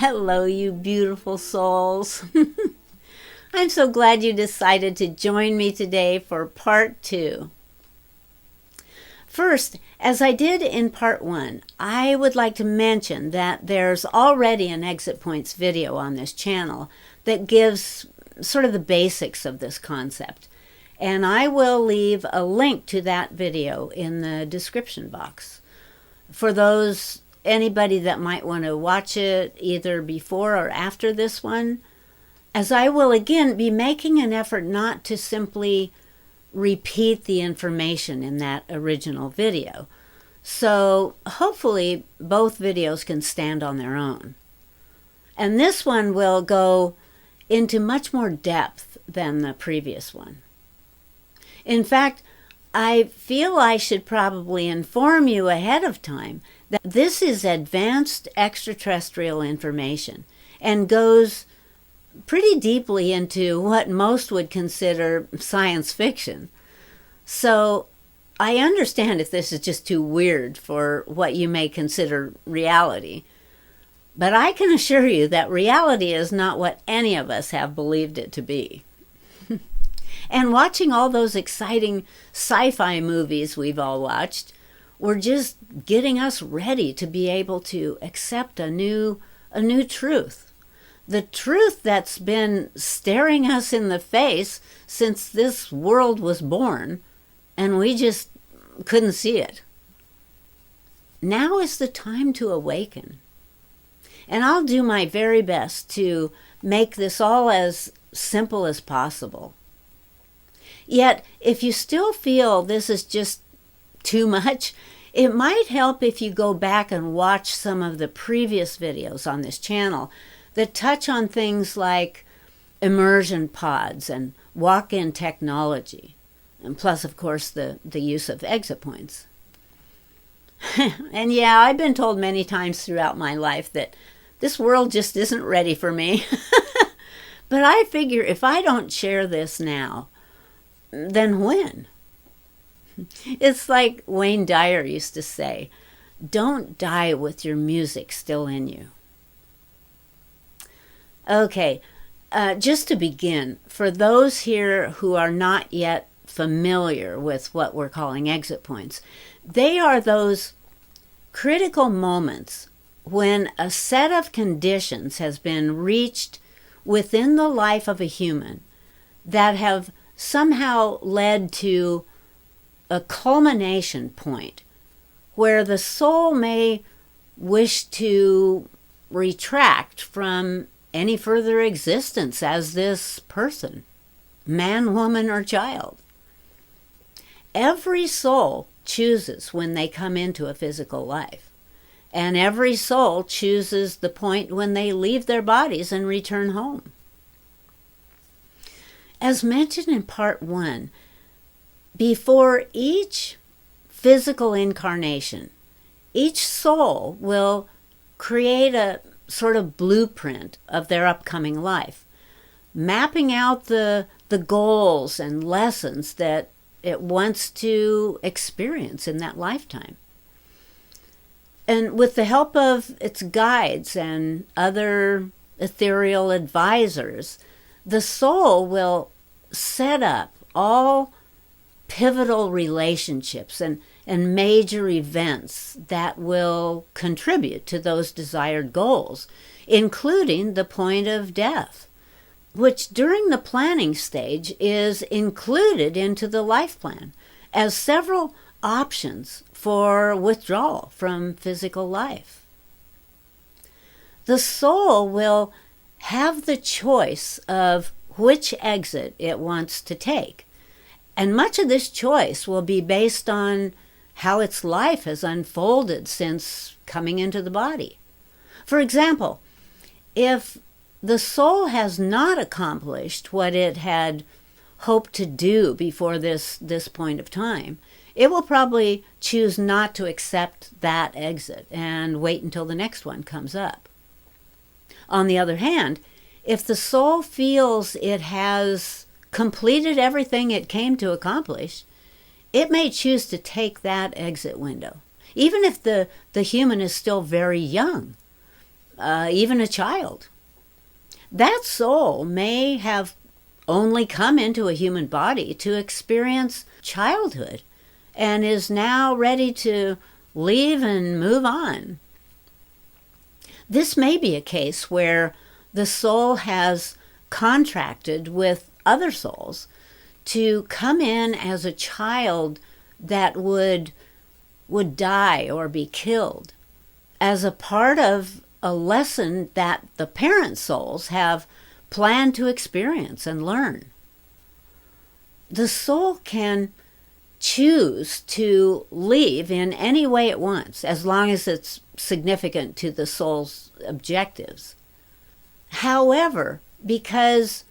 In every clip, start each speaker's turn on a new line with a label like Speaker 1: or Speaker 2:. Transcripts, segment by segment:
Speaker 1: Hello, you beautiful souls. I'm so glad you decided to join me today for part 2. First, as I did in part 1, I would like to mention that there's already an Exit Points video on this channel that gives sort of the basics of this concept. And I will leave a link to that video in the description box. For anybody that might want to watch it either before or after this one, as I will again be making an effort not to simply repeat the information in that original video. So hopefully both videos can stand on their own. And this one will go into much more depth than the previous one. In fact, I feel I should probably inform you ahead of time that this is advanced extraterrestrial information and goes pretty deeply into what most would consider science fiction. So I understand if this is just too weird for what you may consider reality. But I can assure you that reality is not what any of us have believed it to be. And watching all those exciting sci-fi movies we've all watched were just getting us ready to be able to accept a new truth. The truth that's been staring us in the face since this world was born, and we just couldn't see it. Now is the time to awaken. And I'll do my very best to make this all as simple as possible. Yet, if you still feel this is just too much, it might help if you go back and watch some of the previous videos on this channel that touch on things like immersion pods and walk-in technology, and plus, of course, the use of exit points. And yeah, I've been told many times throughout my life that this world just isn't ready for me. But I figure if I don't share this now, then when? It's like Wayne Dyer used to say, don't die with your music still in you. Okay, just to begin, for those here who are not yet familiar with what we're calling exit points, they are those critical moments when a set of conditions has been reached within the life of a human that have somehow led to a culmination point where the soul may wish to retract from any further existence as this person, man, woman, or child. Every soul chooses when they come into a physical life, and every soul chooses the point when they leave their bodies and return home. As mentioned in part 1, before each physical incarnation, each soul will create a sort of blueprint of their upcoming life, mapping out the goals and lessons that it wants to experience in that lifetime. And with the help of its guides and other ethereal advisors, the soul will set up all pivotal relationships and major events that will contribute to those desired goals, including the point of death, which during the planning stage is included into the life plan as several options for withdrawal from physical life. The soul will have the choice of which exit it wants to take. And much of this choice will be based on how its life has unfolded since coming into the body. For example, if the soul has not accomplished what it had hoped to do before this point of time, it will probably choose not to accept that exit and wait until the next one comes up. On the other hand, if the soul feels it has completed everything it came to accomplish, it may choose to take that exit window, even if the human is still very young. even a child. That soul may have only come into a human body to experience childhood and is now ready to leave and move on. This may be a case where the soul has contracted with other souls to come in as a child that would die or be killed as a part of a lesson that the parent souls have planned to experience and learn. The soul can choose to leave in any way it wants, as long as it's significant to the soul's objectives. However, because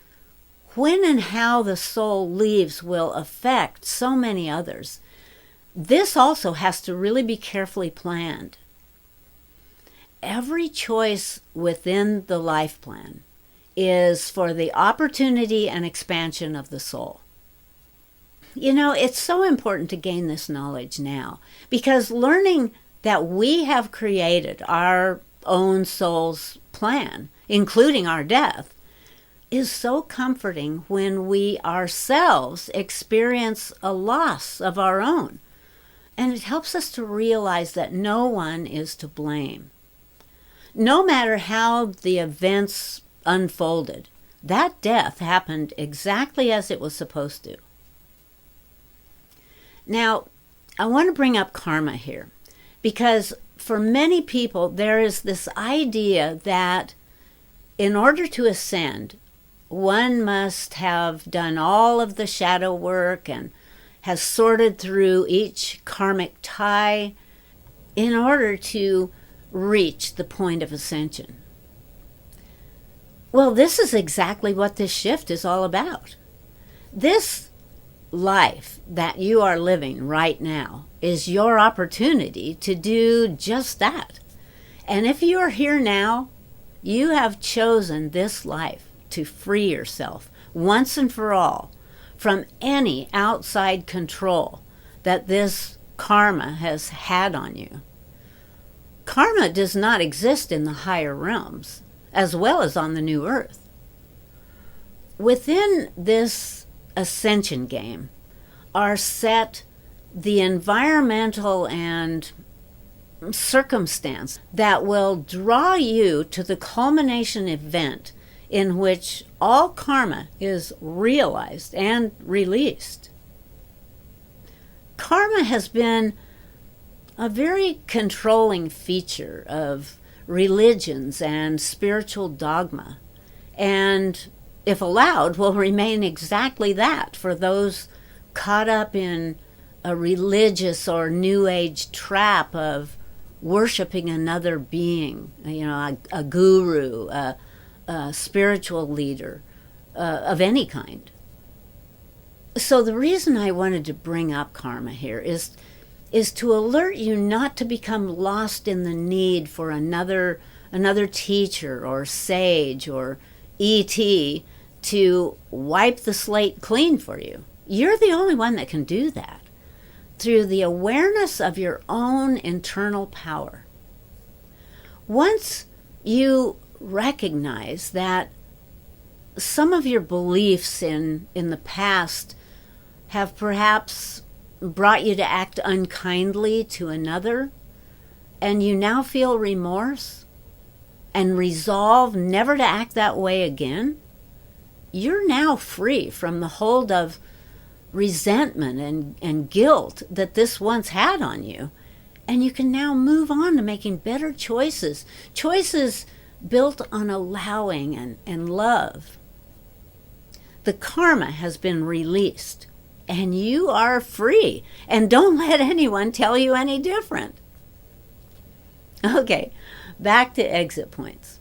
Speaker 1: when and how the soul leaves will affect so many others, this also has to really be carefully planned. Every choice within the life plan is for the opportunity and expansion of the soul. You know, it's so important to gain this knowledge now, because learning that we have created our own soul's plan, including our death, is so comforting when we ourselves experience a loss of our own. And it helps us to realize that no one is to blame. No matter how the events unfolded, that death happened exactly as it was supposed to. Now, I want to bring up karma here, because for many people there is this idea that in order to ascend, one must have done all of the shadow work and has sorted through each karmic tie in order to reach the point of ascension. Well, this is exactly what this shift is all about. This life that you are living right now is your opportunity to do just that. And if you are here now, you have chosen this life to free yourself once and for all from any outside control that this karma has had on you. Karma does not exist in the higher realms, as well as on the new earth. Within this ascension game are set the environmental and circumstance that will draw you to the culmination event in which all karma is realized and released. Karma has been a very controlling feature of religions and spiritual dogma, and if allowed, will remain exactly that for those caught up in a religious or new age trap of worshiping another being, a guru, a spiritual leader of any kind. So the reason I wanted to bring up karma here is to alert you not to become lost in the need for another teacher or sage or ET to wipe the slate clean for you. You're the only one that can do that through the awareness of your own internal power. Once you recognize that some of your beliefs in the past have perhaps brought you to act unkindly to another, and you now feel remorse and resolve never to act that way again, you're now free from the hold of resentment and guilt that this once had on you, and you can now move on to making better choices built on allowing and love. The karma has been released, and you are free, and don't let anyone tell you any different. Okay, back to exit points.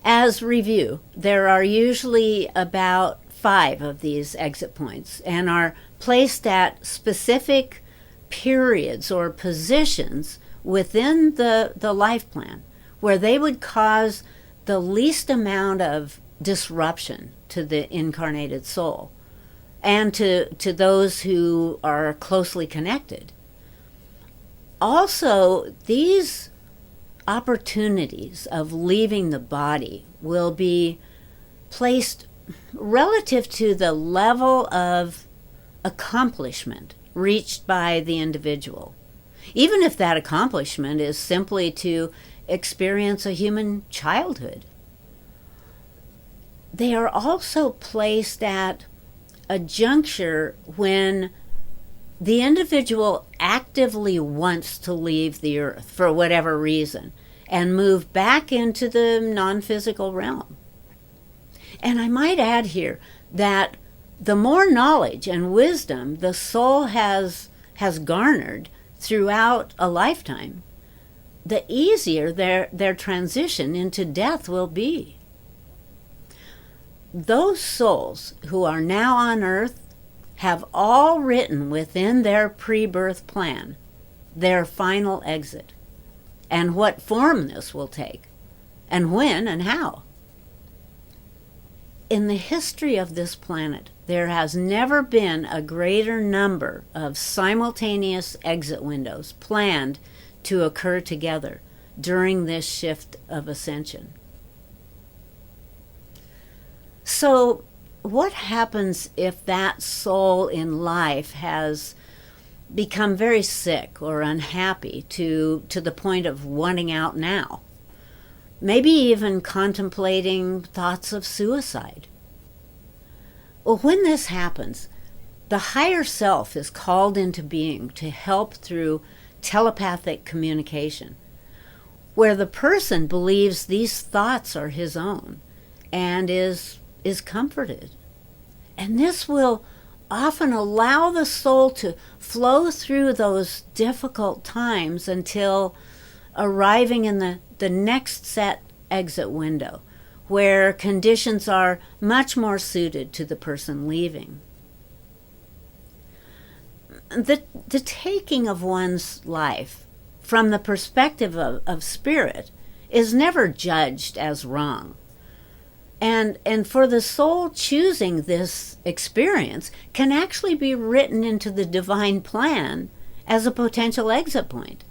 Speaker 1: As review, there are usually about 5 of these exit points and are placed at specific periods or positions within the life plan where they would cause the least amount of disruption to the incarnated soul and to those who are closely connected. Also, these opportunities of leaving the body will be placed relative to the level of accomplishment reached by the individual, even if that accomplishment is simply to experience a human childhood. They are also placed at a juncture when the individual actively wants to leave the earth for whatever reason and move back into the non-physical realm. And I might add here that the more knowledge and wisdom the soul has garnered throughout a lifetime, the easier their transition into death will be. Those souls who are now on earth have all written within their pre-birth plan their final exit, and what form this will take, and when and how. In the history of this planet, there has never been a greater number of simultaneous exit windows planned to occur together during this shift of ascension. So, what happens if that soul in life has become very sick or unhappy to the point of wanting out now? Maybe even contemplating thoughts of suicide. Well, when this happens, the higher self is called into being to help through telepathic communication, where the person believes these thoughts are his own and is comforted. And this will often allow the soul to flow through those difficult times until arriving in the next set exit window, where conditions are much more suited to the person leaving. The taking of one's life from the perspective of spirit is never judged as wrong. And for the soul choosing this experience can actually be written into the divine plan as a potential exit point.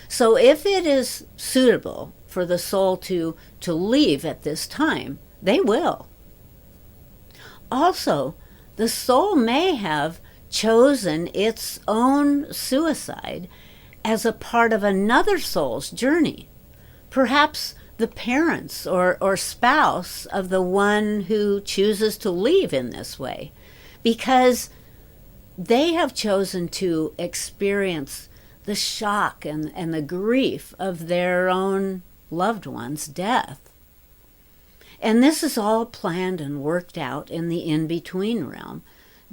Speaker 1: So if it is suitable for the soul to leave at this time, they will. Also, the soul may have chosen its own suicide as a part of another soul's journey. Perhaps the parents or spouse of the one who chooses to leave in this way, because they have chosen to experience the shock and the grief of their own loved one's death. And this is all planned and worked out in the in-between realm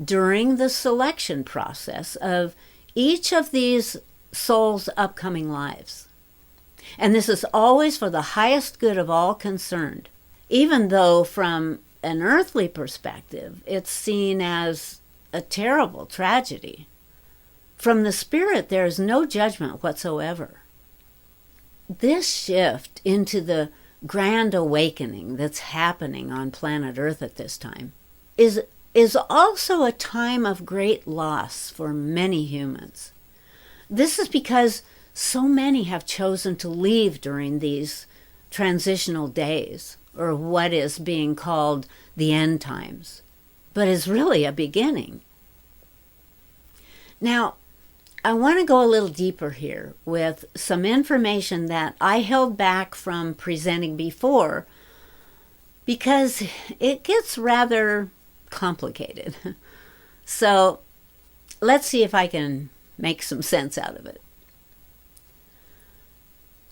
Speaker 1: during the selection process of each of these souls' upcoming lives. And this is always for the highest good of all concerned, even though from an earthly perspective, it's seen as a terrible tragedy. From the spirit, there is no judgment whatsoever. This shift into the grand awakening that's happening on planet Earth at this time is also a time of great loss for many humans. This is because so many have chosen to leave during these transitional days, or what is being called the end times, but is really a beginning. Now, I want to go a little deeper here with some information that I held back from presenting before because it gets rather complicated. So let's see if I can make some sense out of it.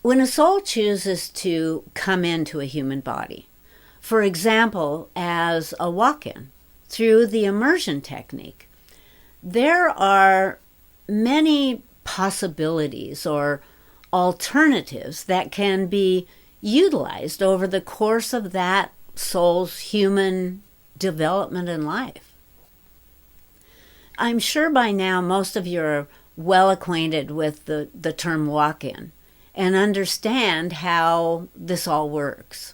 Speaker 1: When a soul chooses to come into a human body, for example, as a walk-in through the immersion technique, there are many possibilities or alternatives that can be utilized over the course of that soul's human development in life. I'm sure by now most of you are well acquainted with the term walk-in and understand how this all works.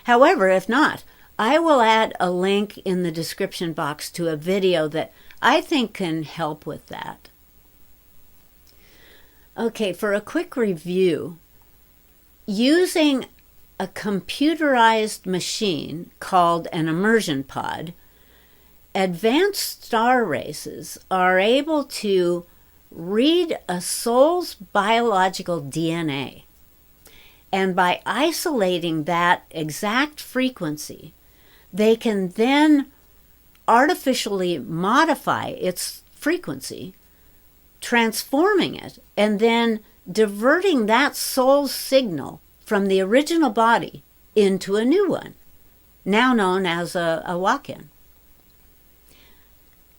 Speaker 1: However, if not, I will add a link in the description box to a video that I think can help with that. Okay, for a quick review, using a computerized machine called an immersion pod, advanced star races are able to read a soul's biological DNA. And by isolating that exact frequency, they can then artificially modify its frequency, transforming it, and then diverting that soul's signal from the original body into a new one, now known as a walk-in.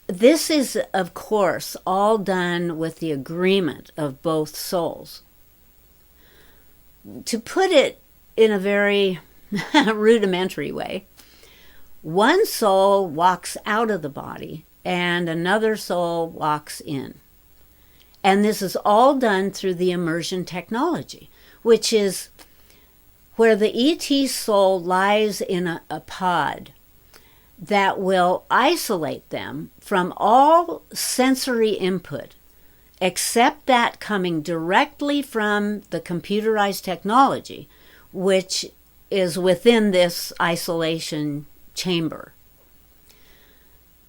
Speaker 1: This is, of course, all done with the agreement of both souls. To put it in a very rudimentary way, one soul walks out of the body and another soul walks in. And this is all done through the immersion technology, which is where the ET soul lies in a pod that will isolate them from all sensory input, except that coming directly from the computerized technology, which is within this isolation chamber.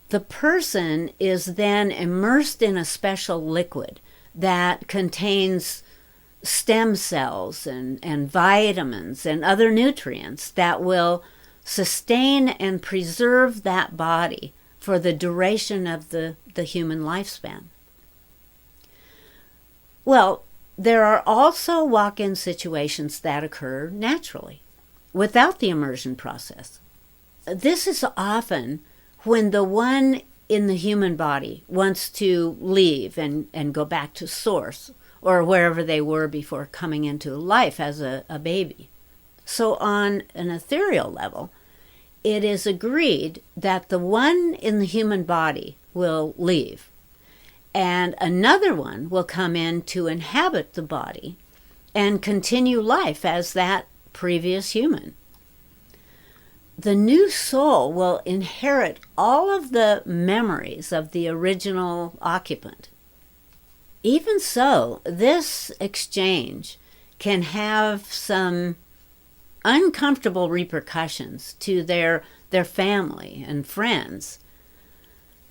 Speaker 1: The person is then immersed in a special liquid that contains stem cells and vitamins and other nutrients that will sustain and preserve that body for the duration of the human lifespan. Well, there are also walk-in situations that occur naturally, without the immersion process. This is often when the one in the human body wants to leave and go back to source, or wherever they were before coming into life as a baby. So on an ethereal level, it is agreed that the one in the human body will leave, and another one will come in to inhabit the body and continue life as that previous human. The new soul will inherit all of the memories of the original occupant. Even so, this exchange can have some uncomfortable repercussions to their family and friends,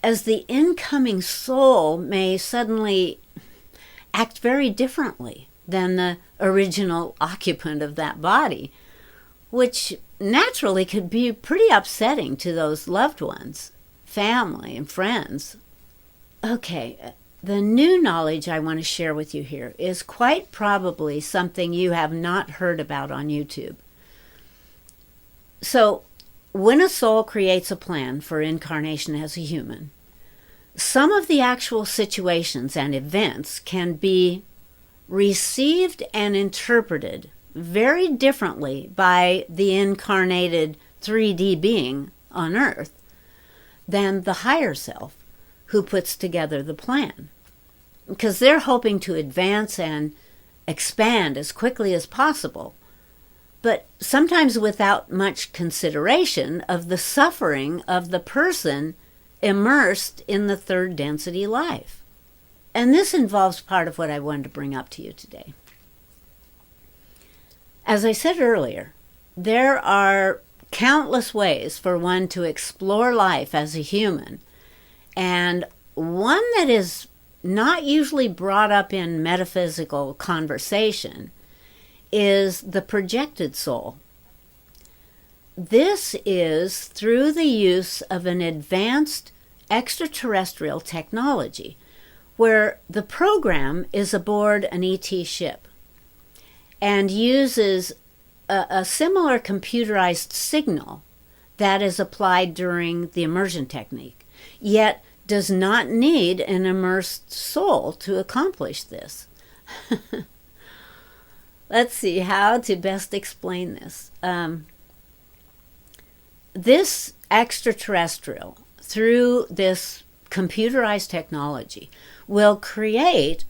Speaker 1: as the incoming soul may suddenly act very differently than the original occupant of that body, which naturally could be pretty upsetting to those loved ones, family, and friends. Okay, the new knowledge I want to share with you here is quite probably something you have not heard about on YouTube. So, when a soul creates a plan for incarnation as a human, some of the actual situations and events can be received and interpreted very differently by the incarnated 3D being on Earth than the higher self who puts together the plan, because they're hoping to advance and expand as quickly as possible, but sometimes without much consideration of the suffering of the person immersed in the third density life. And this involves part of what I wanted to bring up to you today. As I said earlier, there are countless ways for one to explore life as a human, and one that is not usually brought up in metaphysical conversation is the projected soul. This is through the use of an advanced extraterrestrial technology, where the program is aboard an ET ship and uses a similar computerized signal that is applied during the immersion technique, yet does not need an immersed soul to accomplish this. Let's see how to best explain this. This extraterrestrial, through this computerized technology, will create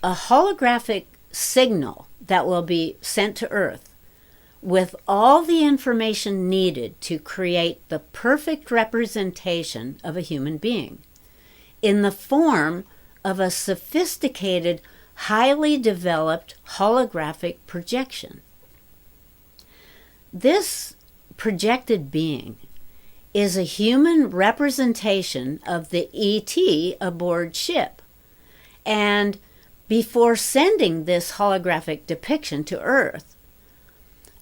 Speaker 1: a holographic signal that will be sent to Earth with all the information needed to create the perfect representation of a human being in the form of a sophisticated highly developed holographic projection. This projected being is a human representation of the ET aboard ship. And before sending this holographic depiction to Earth,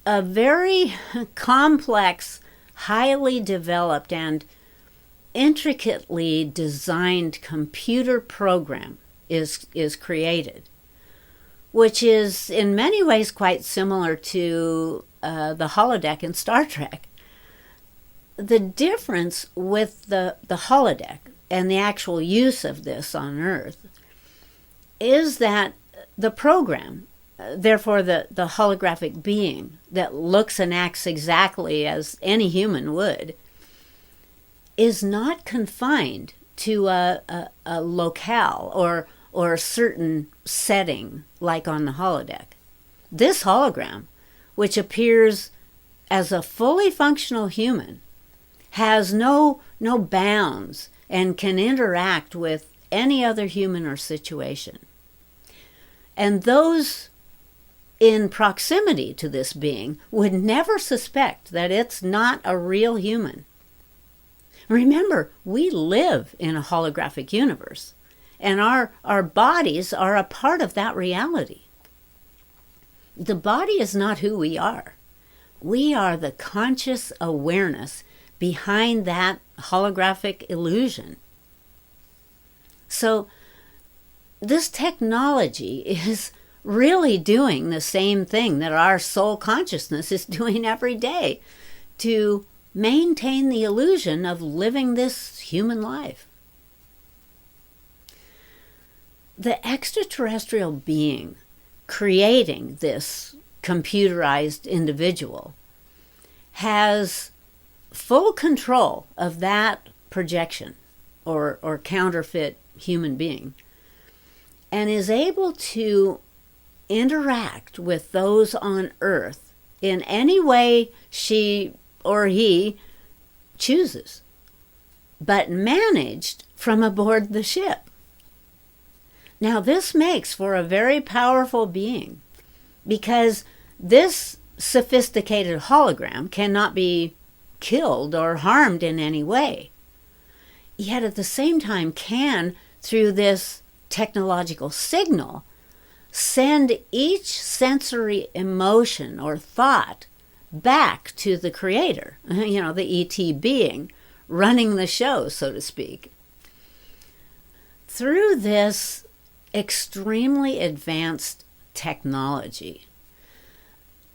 Speaker 1: a very complex, highly developed, and intricately designed computer program is created, which is in many ways quite similar to the holodeck in Star Trek. The difference with the holodeck and the actual use of this on Earth is that the program, therefore the holographic being that looks and acts exactly as any human would, is not confined to a locale or a certain setting like on the holodeck. This hologram, which appears as a fully functional human, has no bounds and can interact with any other human or situation. And those in proximity to this being would never suspect that it's not a real human. Remember, we live in a holographic universe, and our bodies are a part of that reality. The body is not who we are. We are the conscious awareness behind that holographic illusion. So this technology is really doing the same thing that our soul consciousness is doing every day to maintain the illusion of living this human life. The extraterrestrial being creating this computerized individual has full control of that projection or counterfeit human being, and is able to interact with those on Earth in any way she or he chooses, but managed from aboard the ship. Now, this makes for a very powerful being, because this sophisticated hologram cannot be killed or harmed in any way, yet at the same time can, through this technological signal, send each sensory emotion or thought back to the creator, the ET being running the show, so to speak. Through this extremely advanced technology,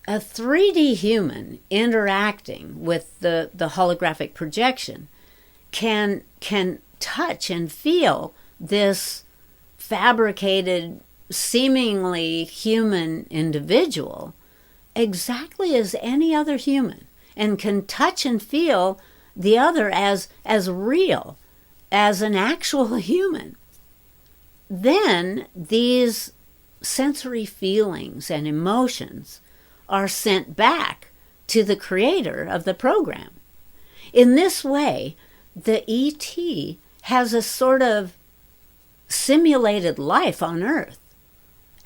Speaker 1: a 3D human interacting with the holographic projection can touch and feel this fabricated, seemingly human individual exactly as any other human, and can touch and feel the other as real, as an actual human. Then these sensory feelings and emotions are sent back to the creator of the program. In this way, the ET has a sort of simulated life on Earth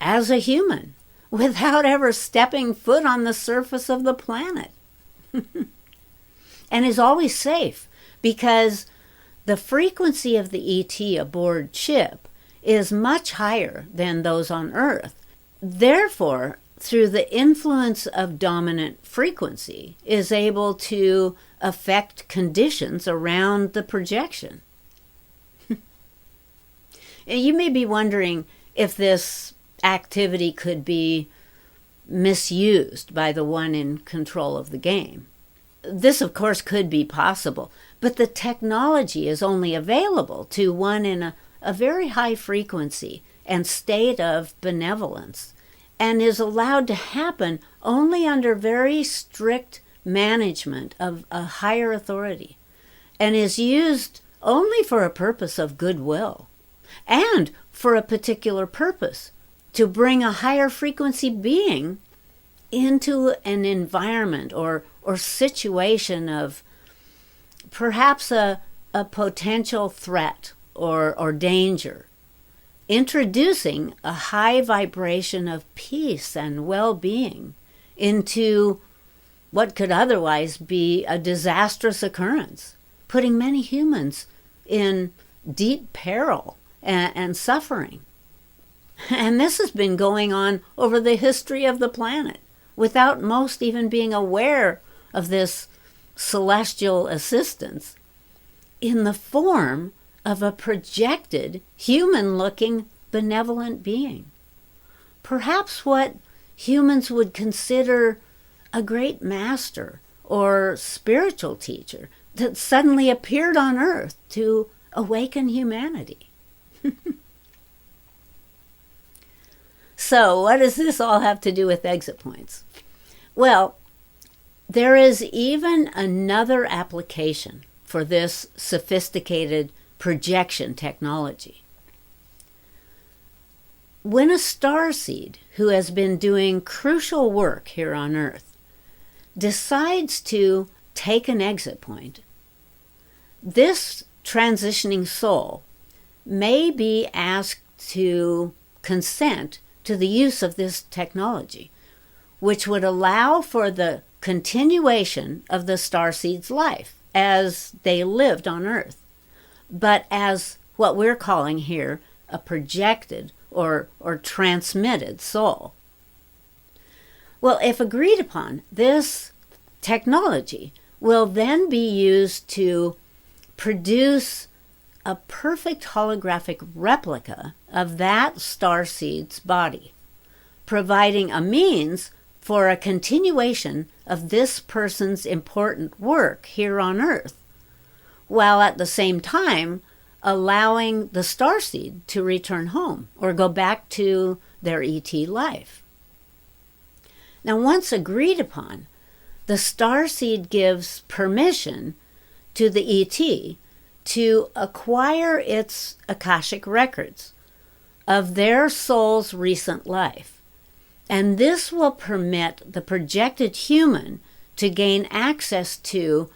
Speaker 1: as a human without ever stepping foot on the surface of the planet. And is always safe, because the frequency of the ET aboard ship is much higher than those on Earth. Therefore, through the influence of dominant frequency, is able to affect conditions around the projection. You may be wondering if this activity could be misused by the one in control of the game. This, of course, could be possible, but the technology is only available to one in a very high frequency and state of benevolence, and is allowed to happen only under very strict management of a higher authority, and is used only for a purpose of goodwill, and for a particular purpose, to bring a higher frequency being into an environment or situation of perhaps a potential threat or danger, introducing a high vibration of peace and well-being into what could otherwise be a disastrous occurrence, putting many humans in deep peril and suffering. And this has been going on over the history of the planet, without most even being aware of this celestial assistance, in the form of a projected, human-looking, benevolent being. Perhaps what humans would consider a great master or spiritual teacher that suddenly appeared on Earth to awaken humanity. So, what does this all have to do with exit points? Well, there is even another application for this sophisticated projection technology. When a starseed who has been doing crucial work here on Earth decides to take an exit point, this transitioning soul may be asked to consent to the use of this technology, which would allow for the continuation of the starseed's life as they lived on Earth, but as what we're calling here a projected or transmitted soul. Well, if agreed upon, this technology will then be used to produce a perfect holographic replica of that starseed's body, providing a means for a continuation of this person's important work here on Earth, while at the same time allowing the starseed to return home or go back to their ET life. Now, once agreed upon, the starseed gives permission to the ET to acquire its Akashic records of their soul's recent life. And this will permit the projected human to gain access to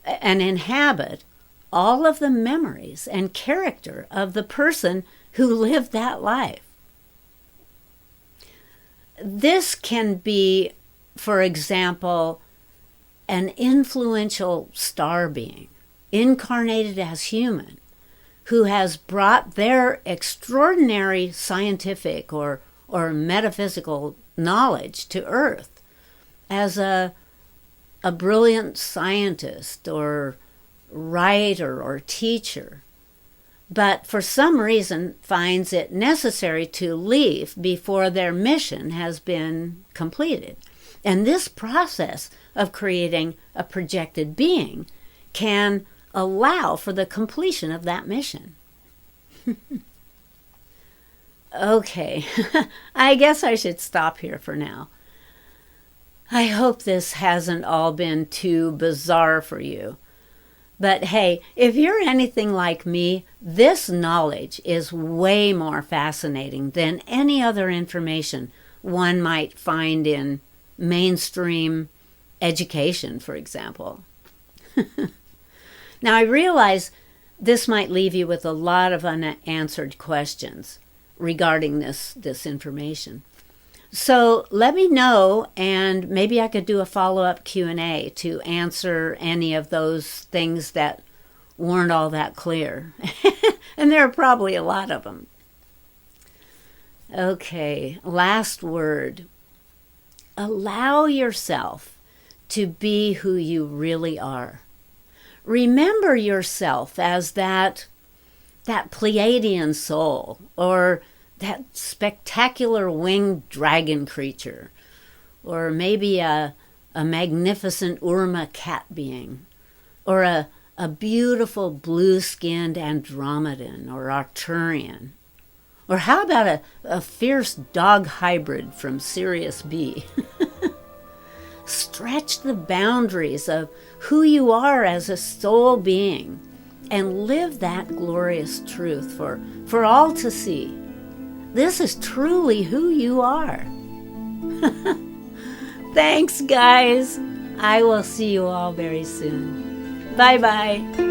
Speaker 1: and inhabit all of the memories and character of the person who lived that life. This can be, for example, an influential star being, incarnated as human, who has brought their extraordinary scientific or metaphysical knowledge to Earth as a brilliant scientist or writer or teacher, but for some reason finds it necessary to leave before their mission has been completed. And this process of creating a projected being can allow for the completion of that mission. Okay, I guess I should stop here for now. I hope this hasn't all been too bizarre for you. But hey, if you're anything like me, this knowledge is way more fascinating than any other information one might find in mainstream education, for example. Now, I realize this might leave you with a lot of unanswered questions regarding this information. So let me know, and maybe I could do a follow-up Q&A to answer any of those things that weren't all that clear. And there are probably a lot of them. Okay, last word. Allow yourself to be who you really are. Remember yourself as that Pleiadian soul, or that spectacular winged dragon creature, or maybe a magnificent Urma cat being, or a beautiful blue-skinned Andromedan or Arcturian. Or how about a fierce dog hybrid from Sirius B? Stretch the boundaries of who you are as a soul being and live that glorious truth for all to see. This is truly who you are. Thanks, guys. I will see you all very soon. Bye-bye.